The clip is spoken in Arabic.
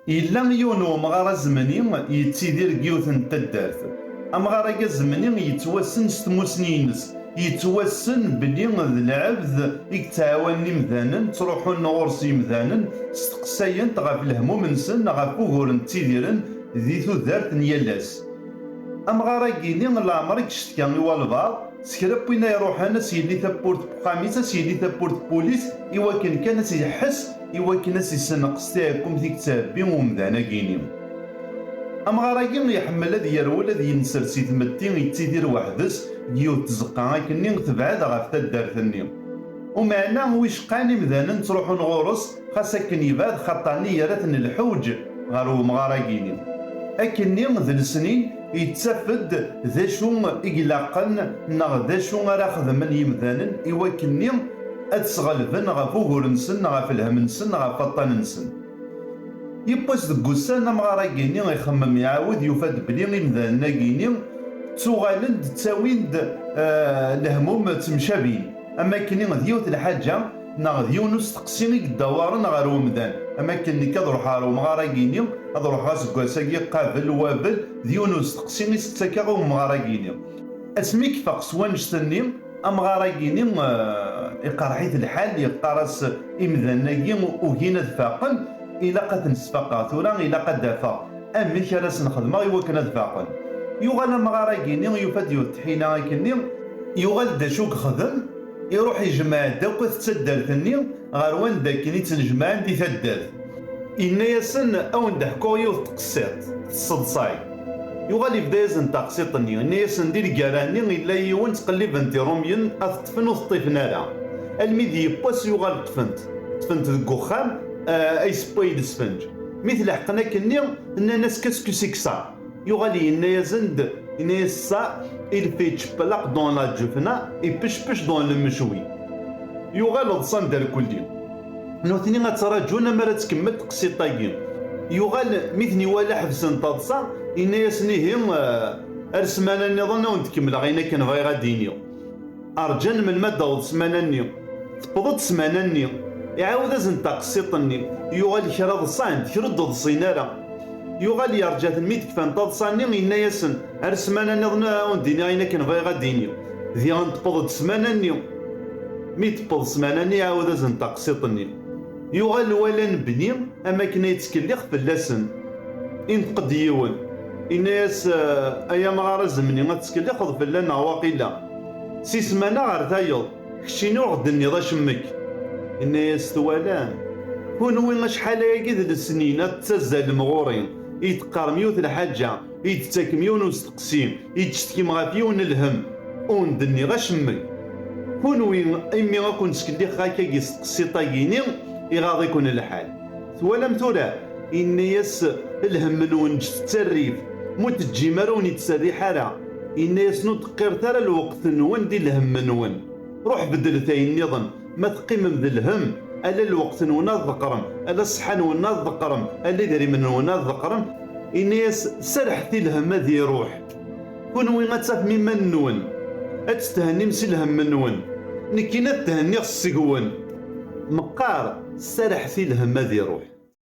إلا يون ومغارة زمني يتسيدير قيوث التدارت. أمغارة زمني يتوسن ستموسنينس، يتوسن بلي العبد يتعاون مذانا تروحون نغورسي مذانا ستقساين غاف الهموم نسن غاف وغور تيديرن ذي تودارت نيالاس. أمغارة كيني لعمرك شتكا والبعض سكرا بوينا يروح انا سيدي تابورت بخاميسه سيدي تابورت بوليس إواكن كان سيحس إواكن سيسنقس تاعكم ديك تابي ومدانا كيني. أمغاراكي يحمل هذا يرول هذا ينسر سي تمتين يتيدير وحدس يو تزقا كني تبعد غاف تدارتني. ومعنا ويش قاني مذانا تروحو نغورس خاصة كن يبعد خطاني ياراتن الحوج غارو مغاراكيني. أكني ذا السنين يتسفد ذا شو إقلاقن نغ ذا شو راه خدمن يمذانا إواكني أتسغلبن غاف وغور نسن غاف الهم نسن غاف فطان نسن. يبوس دك وسان أمغارا كيني يخمم يعاود يفاد بلي مذانا كيني تسوغالن تساوين الهموم تمشابين. أما كيني ديوت الحاجة نغ ديونو ستقسيني الدوارن غير ومدان. أما كيني كضروح هارو مغارا كيني أضروح غاسك واساكي قابل وابل ديونو ستقسيني ستاكا غو مغارا كيني. اسميك فاق سوانجتني أمغارا كيني يقرحيت الحال يقارس إمذانا كيني وهنا دفاقن إلا قد نسفاقا ثورا إلا قد دافا أمي كراس نخدمها يوكنا دفاقا. يوغال مغارا كيني يفاد يوتحينا كيني يوغال داشوك خدم يروح يجمع داك تسدرتني غير وين داكني تنجمع دي تدارت. إنا ياسن أو ندحكو يوث تقسيط تصدصاي يوغال يبدا يزن تقسيطني إنا ياسن دير كاراني إلا يوان تقلب انتي روميين أثطفن وثطيفن هذا الميدي يباس يوغال تفنت ذك وخام اي سبويد سفنج مثل حقنا كني ان ناس كاسكو سيكسا يغالي ان يزند ان يسا الفيتش بلاق دون لا جفنا يبش دون المشوي يغال ضصان دار كلي نوثني غتراجونا مرا تكمل تقسيطايين يغال مثني ولا حفسن تضصا ان يسنيهم ارسمانا النظام ونتكمل غينا كان غير غادينيو ارجان من ماده وسماناني تبضت سماناني يعاود ازن تقسيطني يغال كرا ضصان كرد ضصينارا يغال يرجع الميت كفان تضصاني إنا ياسن هرسمانا نظنا وندينا غينا كان غير غادينيو ذي غنتبض سماناني ميت بض سماناني يعاود ازن تقسيطني يغال ولا نبني أما كنا يتكلخ في اللسن إنتقد يون إنا ياس أيام غار زمني غتسكلخ في اللنا واقيلا سي سمانا غير تايض كشينو غدني ضا شمك إنا يستوالان كون وين شحال ياكي ذ السنين تزال المغورين يتقارميوث الحاجة يتتاكميون وستقسيم يتشتكي مغافيون الهم وندني غشمي كون وين إمي غاكون سكلي خاكا يستقسي طاقيني يغاضي يكون الحال ثوالم ثورا إن ياس الهم نونج تتريف مو تجي ماروني تسري حالة إن ياس نتقير ترى الوقت نون دي الهم نون روح بدل ثاين نظن ما تقيم بالهم ألا الوقت نونا ذقرم ألا الصحة نونا ذقرم ألا داري من نونا ذقرم إنيس سرح الهم ذي روح كون وين غتساف مما نون أتستهني مسي الهم نون نكينا تهني السقون مقار سرح الهم ذي روح.